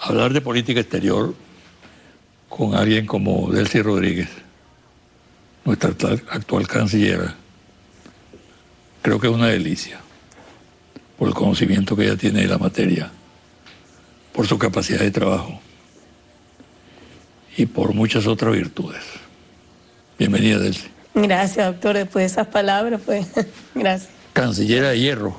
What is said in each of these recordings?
hablar de política exterior con alguien como Delcy Rodríguez, nuestra actual canciller, creo que es una delicia, por el conocimiento que ella tiene de la materia, por su capacidad de trabajo y por muchas otras virtudes. Bienvenida, Delcy. Gracias, doctor. Después de esas palabras, pues, gracias. Cancillera de hierro.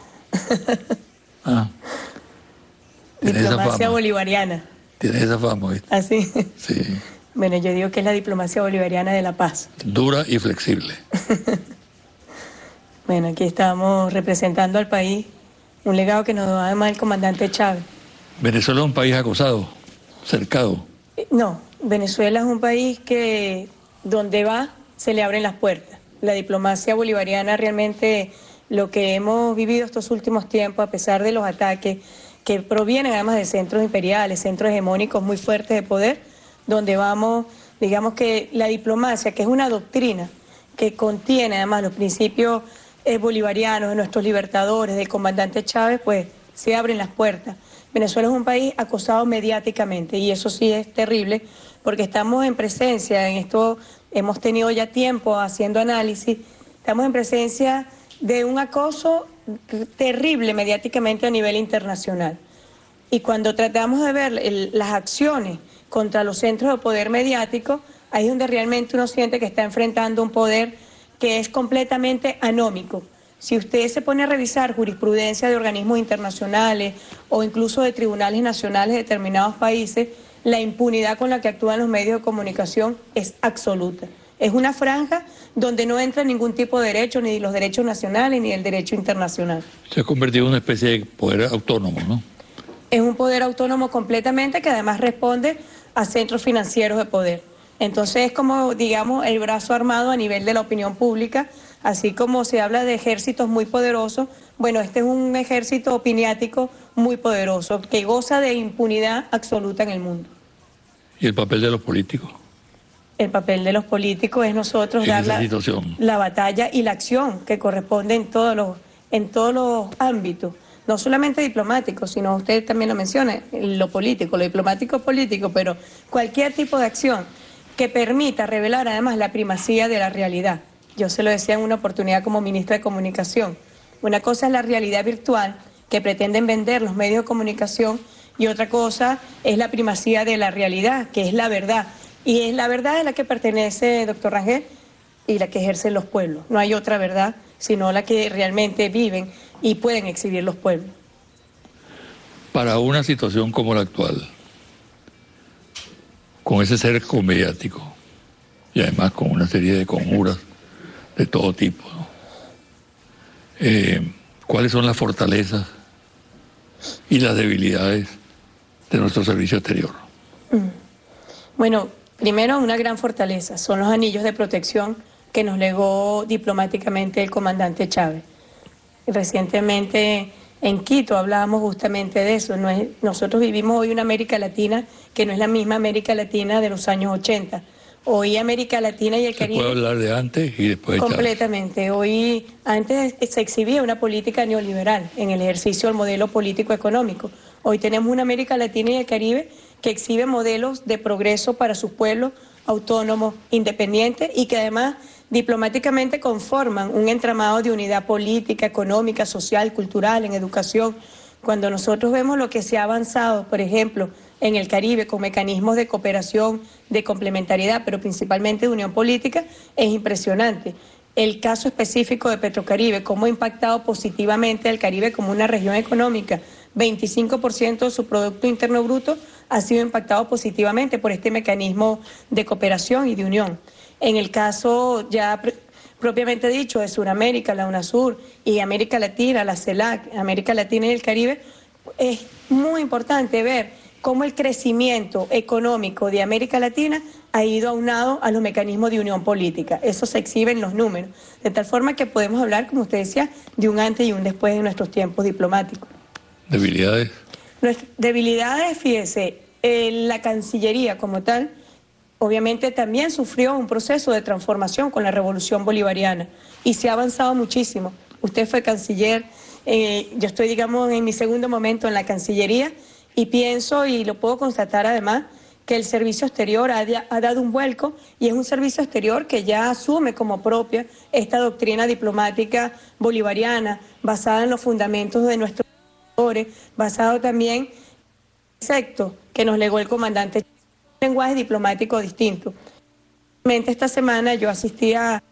Diplomacia bolivariana. Tiene esa fama, ¿viste? ¿Así? Sí. Bueno, yo digo que es la diplomacia bolivariana de la paz. Dura y flexible. Bueno, aquí estamos representando al país, un legado que nos da además el comandante Chávez. Venezuela es un país acosado, cercado. No, Venezuela es un país que donde va se le abren las puertas. La diplomacia bolivariana realmente, lo que hemos vivido estos últimos tiempos, a pesar de los ataques que provienen además de centros imperiales, centros hegemónicos muy fuertes de poder, donde vamos, digamos que la diplomacia, que es una doctrina que contiene además los principios bolivarianos de nuestros libertadores, del comandante Chávez, pues se abren las puertas. Venezuela es un país acosado mediáticamente y eso sí es terrible porque estamos en presencia, en esto hemos tenido ya tiempo haciendo análisis, estamos en presencia de un acoso terrible mediáticamente a nivel internacional. Y cuando tratamos de ver las acciones contra los centros de poder mediático, ahí es donde realmente uno siente que está enfrentando un poder que es completamente anómico. Si usted se pone a revisar jurisprudencia de organismos internacionales o incluso de tribunales nacionales de determinados países, la impunidad con la que actúan los medios de comunicación es absoluta. Es una franja donde no entra ningún tipo de derecho, ni los derechos nacionales ni el derecho internacional. Se ha convertido en una especie de poder autónomo, ¿no? Es un poder autónomo completamente que además responde a centros financieros de poder. Entonces es como, digamos, el brazo armado a nivel de la opinión pública, así como se habla de ejércitos muy poderosos, bueno, este es un ejército opiniático muy poderoso, que goza de impunidad absoluta en el mundo. ¿Y el papel de los políticos? El papel de los políticos es nosotros dar la batalla y la acción que corresponde en todos los ámbitos. No solamente diplomático, sino usted también lo menciona, lo político, lo diplomático es político, pero cualquier tipo de acción que permita revelar además la primacía de la realidad. Yo se lo decía en una oportunidad como ministra de Comunicación. Una cosa es la realidad virtual que pretenden vender los medios de comunicación y otra cosa es la primacía de la realidad, que es la verdad. Y es la verdad a la que pertenece, doctor Rangel, y la que ejercen los pueblos. No hay otra verdad, sino la que realmente viven y pueden exhibir los pueblos. Para una situación como la actual, con ese cerco mediático y además con una serie de conjuras de todo tipo, ¿no? ¿Cuáles son las fortalezas y las debilidades de nuestro servicio exterior? Bueno, primero una gran fortaleza son los anillos de protección que nos legó diplomáticamente el comandante Chávez. Recientemente en Quito hablábamos justamente de eso. Nosotros vivimos hoy una América Latina que no es la misma América Latina de los años 80. Hoy América Latina y el Caribe... Se puede hablar de antes y después de Chávez. Completamente. Hoy, antes se exhibía una política neoliberal en el ejercicio del modelo político-económico. Hoy tenemos una América Latina y el Caribe que exhibe modelos de progreso para sus pueblos autónomos, independientes y que además diplomáticamente conforman un entramado de unidad política, económica, social, cultural, en educación. Cuando nosotros vemos lo que se ha avanzado, por ejemplo, en el Caribe con mecanismos de cooperación, de complementariedad, pero principalmente de unión política, es impresionante. El caso específico de Petrocaribe, cómo ha impactado positivamente al Caribe como una región económica. 25% de su Producto Interno Bruto ha sido impactado positivamente por este mecanismo de cooperación y de unión. En el caso ya propiamente dicho de Sudamérica, la UNASUR y América Latina, la CELAC, América Latina y el Caribe, es muy importante ver cómo el crecimiento económico de América Latina ha ido aunado a los mecanismos de unión política. Eso se exhibe en los números, de tal forma que podemos hablar, como usted decía, de un antes y un después de nuestros tiempos diplomáticos. ¿Debilidades? Debilidades, fíjese, la Cancillería como tal, obviamente también sufrió un proceso de transformación con la Revolución Bolivariana y se ha avanzado muchísimo. Usted fue canciller, yo estoy, digamos, en mi segundo momento en la Cancillería Y pienso, y lo puedo constatar además, que el servicio exterior ha dado un vuelco y es un servicio exterior que ya asume como propia esta doctrina diplomática bolivariana, basada en los fundamentos de nuestros valores, basado también en el concepto que nos legó el comandante, un lenguaje diplomático distinto. Esta semana yo asistí a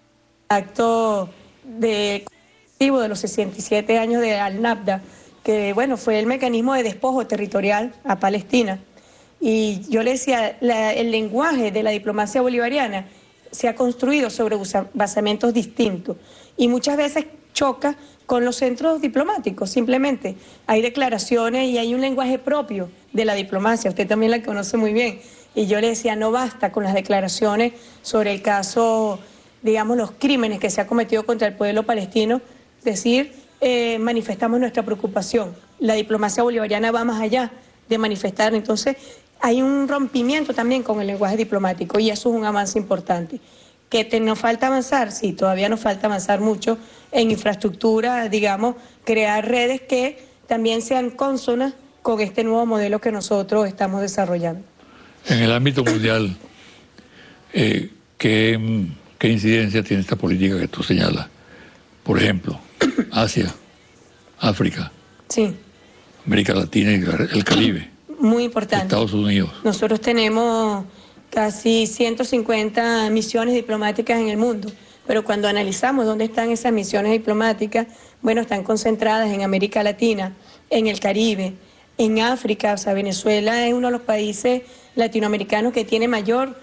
acto de los 67 años de Al-Nabda, que bueno, fue el mecanismo de despojo territorial a Palestina. Y yo le decía, el lenguaje de la diplomacia bolivariana se ha construido sobre basamentos distintos y muchas veces choca con los centros diplomáticos. Simplemente hay declaraciones y hay un lenguaje propio de la diplomacia, usted también la conoce muy bien. Y yo le decía, no basta con las declaraciones sobre el caso, digamos, los crímenes que se ha cometido contra el pueblo palestino, decir, manifestamos nuestra preocupación. La diplomacia bolivariana va más allá de manifestar, entonces hay un rompimiento también con el lenguaje diplomático y eso es un avance importante. ¿Que nos falta avanzar? Sí, todavía nos falta avanzar mucho en infraestructura, digamos, crear redes que también sean cónsonas con este nuevo modelo que nosotros estamos desarrollando. En el ámbito mundial, ¿qué incidencia tiene esta política que tú señalas? Por ejemplo, Asia, África, sí, América Latina y el Caribe. Muy importante. Estados Unidos. Nosotros tenemos casi 150 misiones diplomáticas en el mundo, pero cuando analizamos dónde están esas misiones diplomáticas, bueno, están concentradas en América Latina, en el Caribe, en África. O sea, Venezuela es uno de los países latinoamericanos que tiene mayor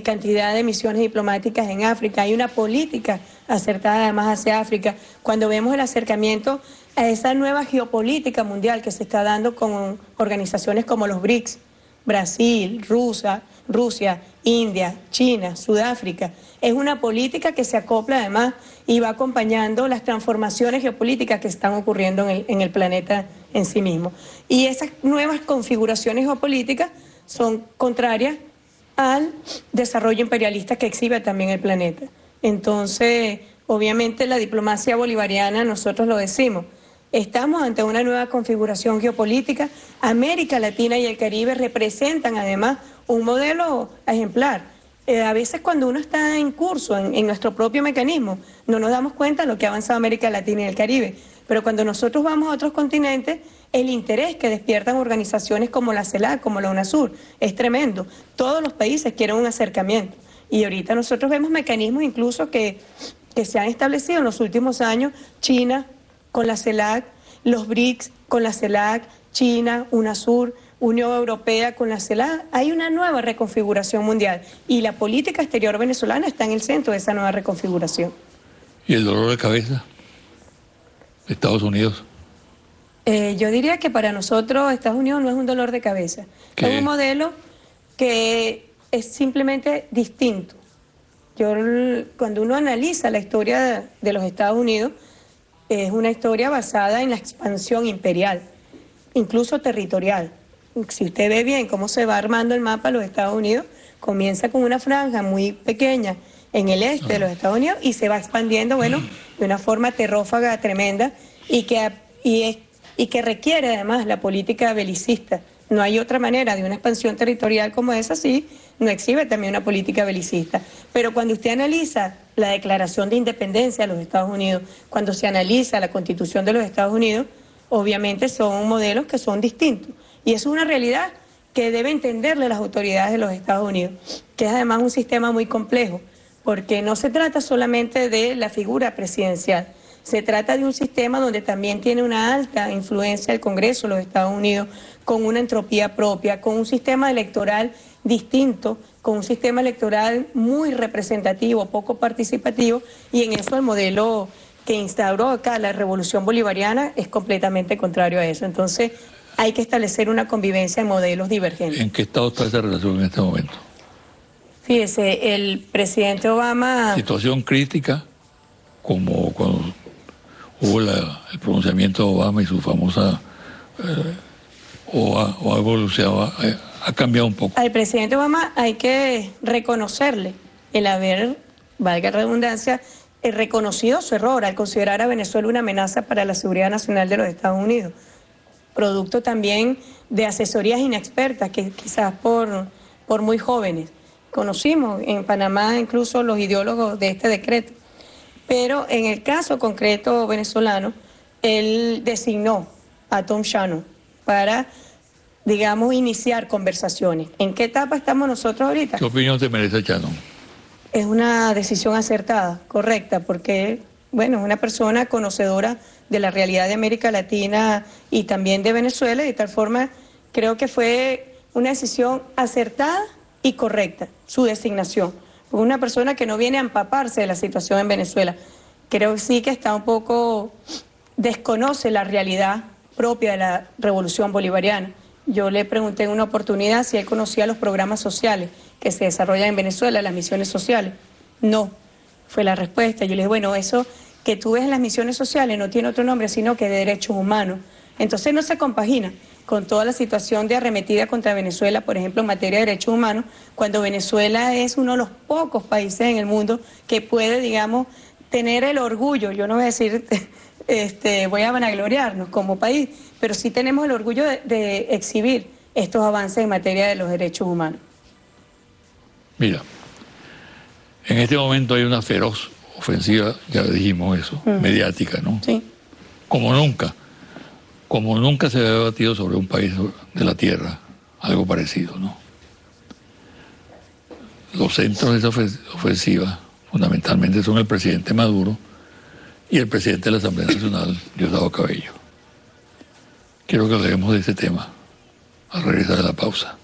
cantidad de misiones diplomáticas en África. Hay una política acertada además hacia África. Cuando vemos el acercamiento a esa nueva geopolítica mundial que se está dando con organizaciones como los BRICS, Brasil, Rusia, India, China, Sudáfrica, es una política que se acopla además y va acompañando las transformaciones geopolíticas que están ocurriendo en el planeta en sí mismo. Y esas nuevas configuraciones geopolíticas son contrarias al desarrollo imperialista que exhibe también el planeta. Entonces, obviamente la diplomacia bolivariana, nosotros lo decimos, estamos ante una nueva configuración geopolítica. América Latina y el Caribe representan además un modelo ejemplar. A veces cuando uno está en curso en nuestro propio mecanismo, no nos damos cuenta de lo que ha avanzado América Latina y el Caribe. Pero cuando nosotros vamos a otros continentes, el interés que despiertan organizaciones como la CELAC, como la UNASUR, es tremendo. Todos los países quieren un acercamiento. Y ahorita nosotros vemos mecanismos incluso que se han establecido en los últimos años. China con la CELAC, los BRICS con la CELAC, China, UNASUR, Unión Europea con la CELAC. Hay una nueva reconfiguración mundial y la política exterior venezolana está en el centro de esa nueva reconfiguración. ¿Y el dolor de cabeza de Estados Unidos? Yo diría que para nosotros Estados Unidos no es un dolor de cabeza. ¿Qué? Es un modelo que es simplemente distinto. Cuando uno analiza la historia de los Estados Unidos, es una historia basada en la expansión imperial, incluso territorial. Si usted ve bien cómo se va armando el mapa de los Estados Unidos, comienza con una franja muy pequeña en el este de los Estados Unidos y se va expandiendo, bueno, de una forma terrófaga tremenda y que requiere además la política belicista. No hay otra manera de una expansión territorial como esa, sí, no exhibe también una política belicista. Pero cuando usted analiza la Declaración de Independencia de los Estados Unidos, cuando se analiza la Constitución de los Estados Unidos, obviamente son modelos que son distintos. Y eso es una realidad que debe entenderle las autoridades de los Estados Unidos, que es además un sistema muy complejo, porque no se trata solamente de la figura presidencial, se trata de un sistema donde también tiene una alta influencia el Congreso de los Estados Unidos, con una entropía propia, con un sistema electoral distinto, con un sistema electoral muy representativo, poco participativo, y en eso el modelo que instauró acá la Revolución Bolivariana es completamente contrario a eso. Entonces hay que establecer una convivencia en modelos divergentes. ¿En qué estado está esa relación en este momento? Fíjese, el presidente Obama... Situación crítica, como cuando hubo el pronunciamiento de Obama y su famosa... o ha evolucionado, ha cambiado un poco. Al presidente Obama hay que reconocerle el haber, valga la redundancia, reconocido su error al considerar a Venezuela una amenaza para la seguridad nacional de los Estados Unidos. producto también de asesorías inexpertas, que quizás por muy jóvenes. Conocimos en Panamá incluso los ideólogos de este decreto, pero en el caso concreto venezolano, él designó a Tom Shannon para, digamos, iniciar conversaciones. ¿En qué etapa estamos nosotros ahorita? ¿Qué opinión te merece Shannon? Es una decisión acertada, correcta, porque, bueno, es una persona conocedora de la realidad de América Latina y también de Venezuela, y de tal forma creo que fue una decisión acertada y correcta, su designación. Una persona que no viene a empaparse de la situación en Venezuela. Creo que sí que está un poco, desconoce la realidad propia de la revolución bolivariana. Yo le pregunté en una oportunidad si él conocía los programas sociales que se desarrollan en Venezuela, las misiones sociales. No, fue la respuesta. Yo le dije, bueno, eso que tú ves en las misiones sociales no tiene otro nombre sino que de derechos humanos. Entonces no se compagina con toda la situación de arremetida contra Venezuela, por ejemplo, en materia de derechos humanos, cuando Venezuela es uno de los pocos países en el mundo que puede, digamos, tener el orgullo, yo no voy a decir, voy a vanagloriarnos como país, pero sí tenemos el orgullo de exhibir estos avances en materia de los derechos humanos. Mira, en este momento hay una feroz ofensiva, ya dijimos eso, mediática, ¿no? Sí. Como nunca se había debatido sobre un país de la tierra, algo parecido, ¿no? Los centros de esa ofensiva fundamentalmente son el presidente Maduro y el presidente de la Asamblea Nacional, Diosdado Cabello. Quiero que hablemos de este tema al regresar de la pausa.